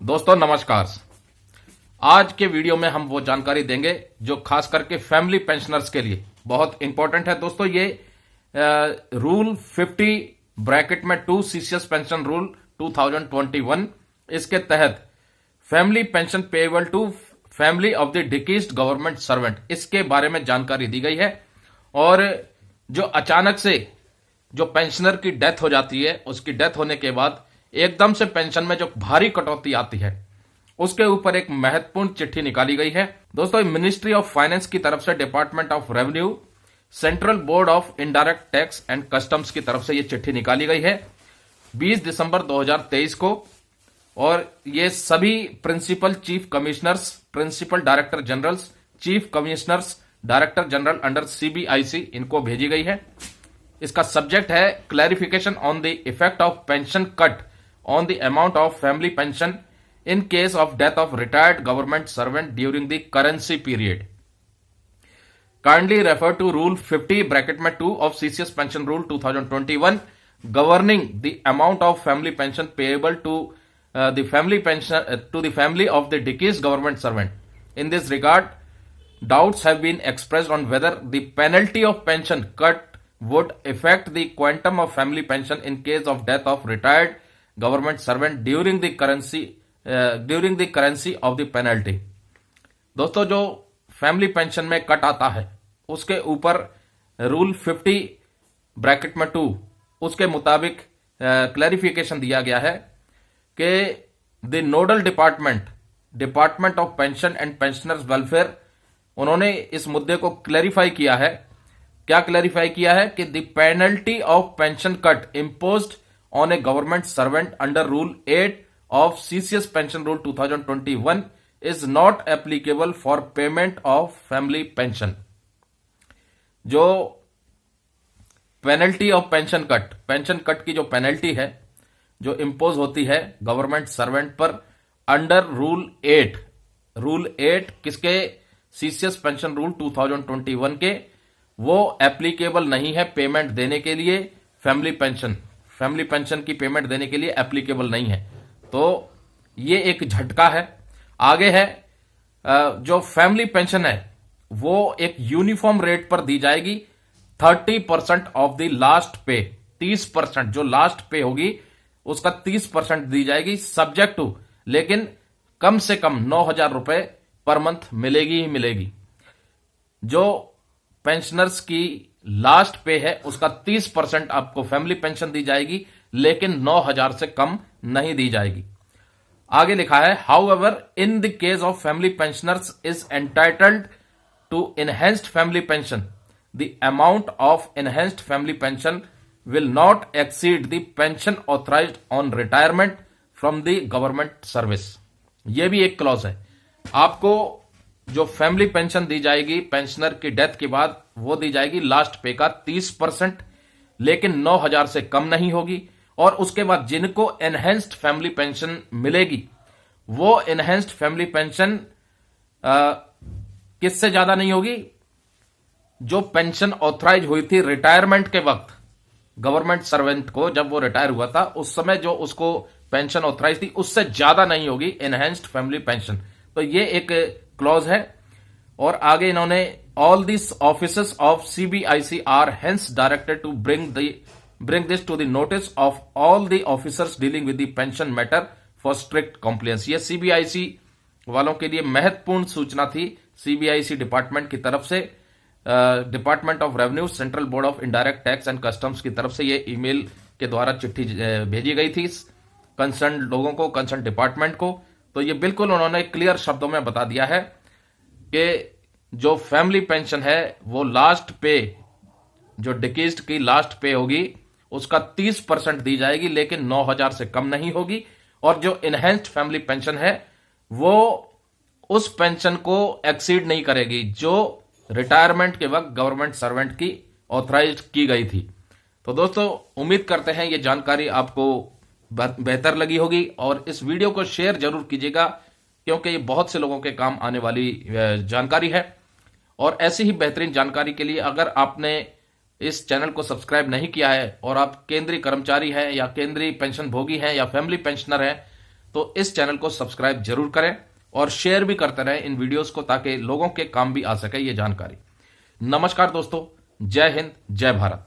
दोस्तों नमस्कार। आज के वीडियो में हम वो जानकारी देंगे जो खास करके फैमिली पेंशनर्स के लिए बहुत इंपॉर्टेंट है। दोस्तों ये रूल 50 ब्रैकेट में 2 सीसीएस पेंशन रूल 2021, इसके तहत family pension payable to family of the deceased government servant, इसके बारे में जानकारी दी गई है। और जो अचानक से जो पेंशनर की डेथ हो जाती है, उसकी डेथ होने के बाद एकदम से पेंशन में जो भारी कटौती आती है, उसके ऊपर एक महत्वपूर्ण चिट्ठी निकाली गई है। दोस्तों मिनिस्ट्री ऑफ फाइनेंस की तरफ से, department of revenue, central board of indirect tax and customs की तरफ से यह चिट्ठी निकाली गई है 20 दिसंबर 2023 को। और ये सभी principal chief commissioners, principal director generals, chief commissioners, director general under CBIC, इनको भेजी गई है। इसका सब्जेक्ट है clarification on the effect of pension cut on the amount of family pension in case of death of retired government servant during the currency period. Kindly refer to Rule 50 bracket में 2 of CCS Pension Rule 2021 governing the amount of family pension payable to the family pension to the family of the deceased government servant. In this regard, doubts have been expressed on whether the penalty of pension cut would affect the quantum of family pension in case of death of retired government servant during the currency of the penalty. दोस्तों जो family pension में cut आता है, उसके ऊपर rule 50 bracket में 2 उसके मुताबिक क्लैरिफिकेशन दिया गया है कि the nodal department of pension and pensioners welfare, उन्होंने इस मुद्दे को क्लैरिफाई किया है। क्या क्लैरिफाई किया है कि the penalty of pension cut imposed on A government servant under rule 8 of CCS Pension Rule 2021 is not applicable for payment of family pension. जो पेनल्टी ऑफ पेंशन कट की जो पेनल्टी है, जो इंपोज होती है गवर्नमेंट सर्वेंट पर under rule 8 किसके, CCS pension rule 2021 के, वो एप्लीकेबल नहीं है पेमेंट देने के लिए। फैमिली पेंशन की पेमेंट देने के लिए एप्लीकेबल नहीं है। तो ये एक झटका है। आगे है जो फैमिली पेंशन है वो एक यूनिफॉर्म रेट पर दी जाएगी। 30% ऑफ द लास्ट पे, 30% जो लास्ट पे होगी उसका 30% दी जाएगी, सब्जेक्ट टू, लेकिन कम से कम 9,000 रुपए पर मंथ मिलेगी ही मिलेगी। जो पेंशनर्स की लास्ट पे है उसका 30% आपको फैमिली पेंशन दी जाएगी, लेकिन 9,000 से कम नहीं दी जाएगी। आगे लिखा है, however in the case of family pensioners is entitled to enhanced family pension, the amount of enhanced family pension will not exceed the pension authorised on retirement from the government service. यह भी एक clause है। आपको जो family pension दी जाएगी pensioner की death के बाद, वो दी जाएगी लास्ट पे का 30%, लेकिन 9,000 से कम नहीं होगी। और उसके बाद जिनको एनहेंस्ड फैमिली पेंशन मिलेगी, वो एनहेंस्ड फैमिली पेंशन किससे ज्यादा नहीं होगी, जो पेंशन ऑथराइज हुई थी रिटायरमेंट के वक्त गवर्नमेंट सर्वेंट को, जब वो रिटायर हुआ था उस समय जो उसको पेंशन ऑथराइज थी, उससे ज्यादा नहीं होगी एनहेंस्ड फैमिली पेंशन। तो ये एक क्लॉज है। और आगे इन्होंने all this officers of CBIC are hence directed to bring this to the notice of all the officers dealing with the pension matter for strict compliance। ये सीबीआईसी वालों के लिए महत्वपूर्ण सूचना थी। सीबीआईसी डिपार्टमेंट की तरफ से, department of revenue, central board of indirect tax and customs की तरफ से ये ईमेल के द्वारा चिट्ठी भेजी गई थी कंसर्न लोगों को, कंसर्न डिपार्टमेंट को। तो ये बिल्कुल उन्होंने क्लियर शब्दों में बता दिया है कि जो फैमिली पेंशन है वो लास्ट पे, जो डिसीज्ड की लास्ट पे होगी उसका 30% दी जाएगी, लेकिन 9,000 से कम नहीं होगी। और जो इनहेंस्ड फैमिली पेंशन है वो उस पेंशन को एक्सीड नहीं करेगी जो रिटायरमेंट के वक्त गवर्नमेंट सर्वेंट की ऑथराइज की गई थी। तो दोस्तों उम्मीद करते हैं ये जानकारी आपको बेहतर लगी होगी, और इस वीडियो को शेयर जरूर कीजिएगा क्योंकि ये बहुत से लोगों के काम आने वाली जानकारी है। और ऐसी ही बेहतरीन जानकारी के लिए अगर आपने इस चैनल को सब्सक्राइब नहीं किया है और आप केंद्रीय कर्मचारी हैं या केंद्रीय पेंशन भोगी हैं या फैमिली पेंशनर हैं, तो इस चैनल को सब्सक्राइब जरूर करें और शेयर भी करते रहें इन वीडियोस को, ताकि लोगों के काम भी आ सके ये जानकारी। नमस्कार दोस्तों, जय हिंद, जय भारत।